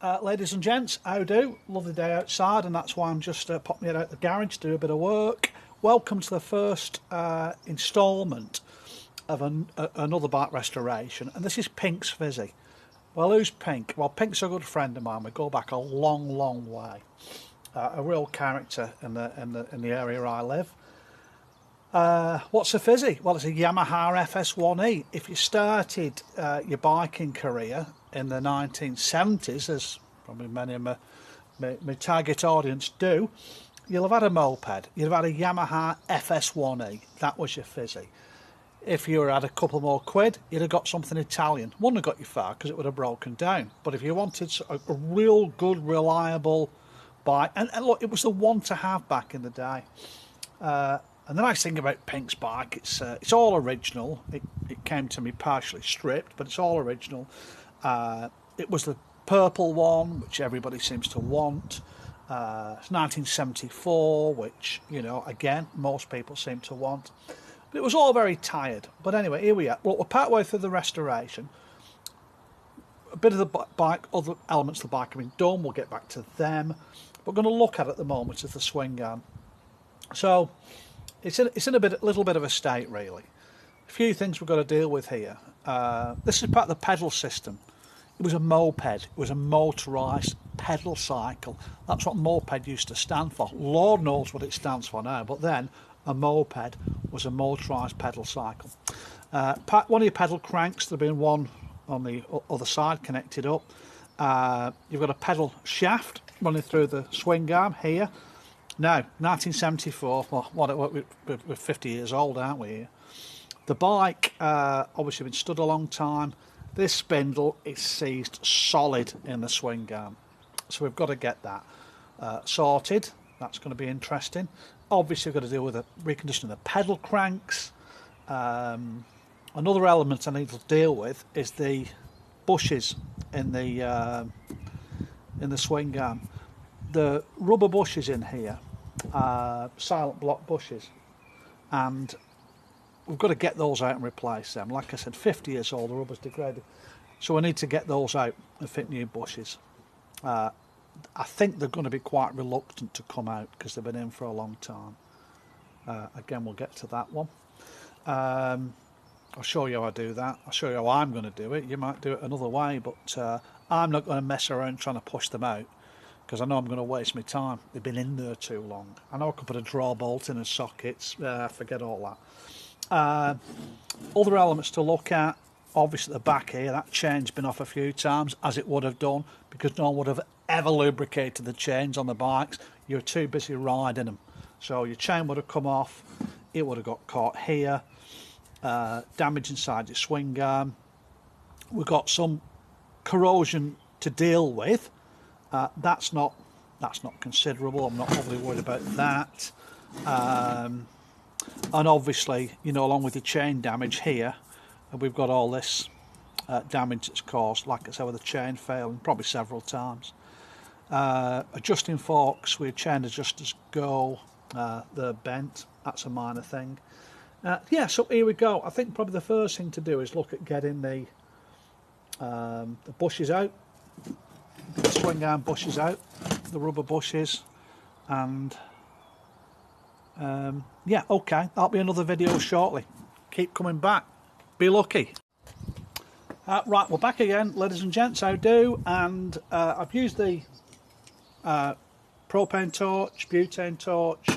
Ladies and gents, how do? Lovely day outside, and that's why I'm just popping it out the garage to do a bit of work. Welcome to the first instalment of another bike restoration, and this is Pink's Fizzy. Well, who's Pink? Well, Pink's a good friend of mine. We go back a long, long way. A real character in the area I live. What's a Fizzy? Well, it's a Yamaha FS1. If you started your biking career in the 1970s, as probably many of my target audience do, you'll have had a moped. You'll have had a Yamaha FS1. That was your Fizzy. If you had a couple more quid, you'd have got something Italian. Wouldn't have got you far because it would have broken down. But if you wanted a real good, reliable bike, and look, it was the one to have back in the day. And the nice thing about Pink's bike, it's all original. It came to me partially stripped, but it's all original. It was the purple one, which everybody seems to want. It's 1974, which, you know, again, most people seem to want. But it was all very tired. But anyway, here we are. Well, we're partway through the restoration. A bit of the bike, other elements of the bike have been done. We'll get back to them. What we're going to look at the moment is the swing arm. So it's in a little bit of a state, really. A few things we've got to deal with here. This is part of the pedal system. It was a moped. It was a motorised pedal cycle. That's what moped used to stand for. Lord knows what it stands for now, but then a moped was a motorised pedal cycle. One of your pedal cranks, there'll be one on the other side connected up. You've got a pedal shaft running through the swing arm here. Now, 1974, well, we're 50 years old, aren't we here? The bike, obviously been stood a long time. This spindle is seized solid in the swing arm. So we've got to get that sorted. That's going to be interesting. Obviously, we've got to deal with the reconditioning of the pedal cranks. Another element I need to deal with is the bushes in the swing arm. The rubber bushes in here, silent block bushes, and we've got to get those out and replace them. Like I said, 50 years old, the rubber's degraded, so we need to get those out and fit new bushes. I think they're going to be quite reluctant to come out because they've been in for a long time. Again, we'll get to that one. I'll show you how I do that. I'll show you how I'm going to do it. You might do it another way, but I'm not going to mess around trying to push them out because I know I'm going to waste my time. They've been in there too long. I know I could put a draw bolt in and sockets. Forget all that. Other elements to look at. Obviously, the back here, that chain's been off a few times, as it would have done, because no one would have ever lubricated the chains on the bikes. You're too busy riding them. So your chain would have come off. It would have got caught here. Damage inside your swing arm. We've got some corrosion to deal with. That's not considerable. I'm not overly worried about that. And obviously, you know, along with the chain damage here, we've got all this damage that's caused, like I said, with the chain failing probably several times. Adjusting forks with chain adjusters go, they're bent. That's a minor thing. Yeah, so here we go. I think probably the first thing to do is look at getting the bushes out, the swing arm bushes out, the rubber bushes, and yeah, okay, that'll be another video shortly. Keep coming back. Be lucky. Right, we're back again, ladies and gents, how do? And I've used the propane torch, butane torch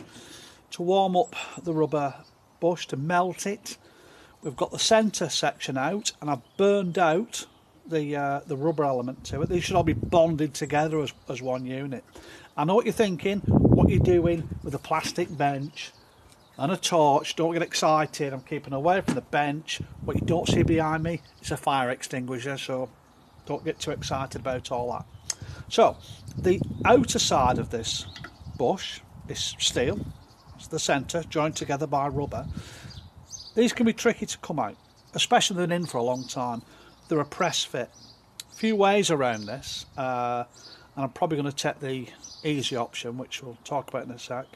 to warm up the rubber bush, to melt it. We've got the centre section out, and I've burned out the rubber element to it. These should all be bonded together as one unit. I know what you're thinking, what you're doing with a plastic bench and a torch. Don't get excited, I'm keeping away from the bench. What you don't see behind me is a fire extinguisher, so don't get too excited about all that. So the outer side of this bush is steel. It's the centre, joined together by rubber. These can be tricky to come out, especially if they've been in for a long time. They're a press fit. A few ways around this, and I'm probably going to take the easy option, which we'll talk about in a sec.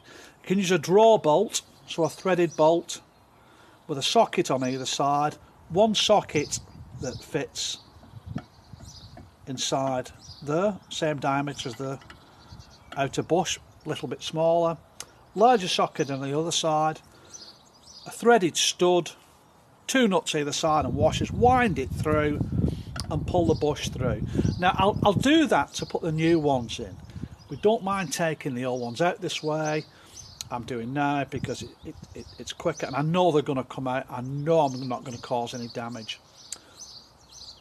You can use a draw bolt, so a threaded bolt with a socket on either side. One socket that fits inside there, same diameter as the outer bush, a little bit smaller, larger socket on the other side, a threaded stud, 2 nuts either side and washers, wind it through and pull the bush through. Now I'll do that to put the new ones in. We don't mind taking the old ones out this way. I'm doing now because it's quicker and I know they're going to come out. I know I'm not going to cause any damage.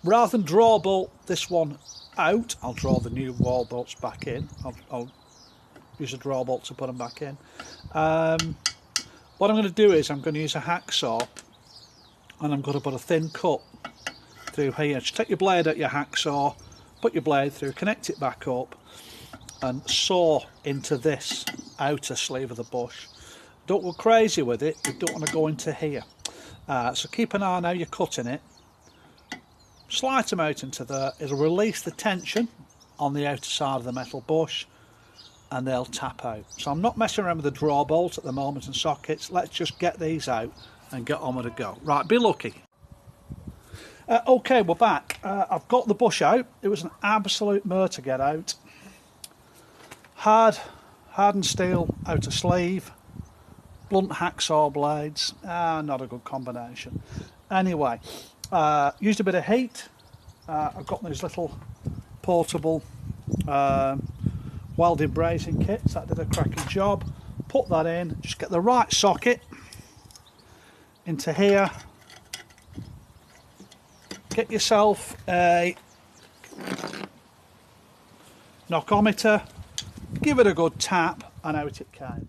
Rather than draw bolt this one out, I'll draw the new wall bolts back in. I'll use a draw bolt to put them back in. What I'm going to do is I'm going to use a hacksaw and I'm going to put a thin cut through here. Just take your blade out your hacksaw, put your blade through, connect it back up and saw into this outer sleeve of the bush. Don't go crazy with it, you don't want to go into here. So keep an eye on how you're cutting it. Slide them out into there, it'll release the tension on the outer side of the metal bush and they'll tap out. So I'm not messing around with the draw bolt at the moment and sockets. Let's just get these out and get on with it go. Right, be lucky. Okay, we're back. I've got the bush out. It was an absolute murder to get out. Hardened steel outer sleeve, blunt hacksaw blades. Not a good combination. Anyway, used a bit of heat. I've got these little portable welding brazing kits. That did a cracking job. Put that in, just get the right socket into here. Get yourself a knockometer, give it a good tap and out it came.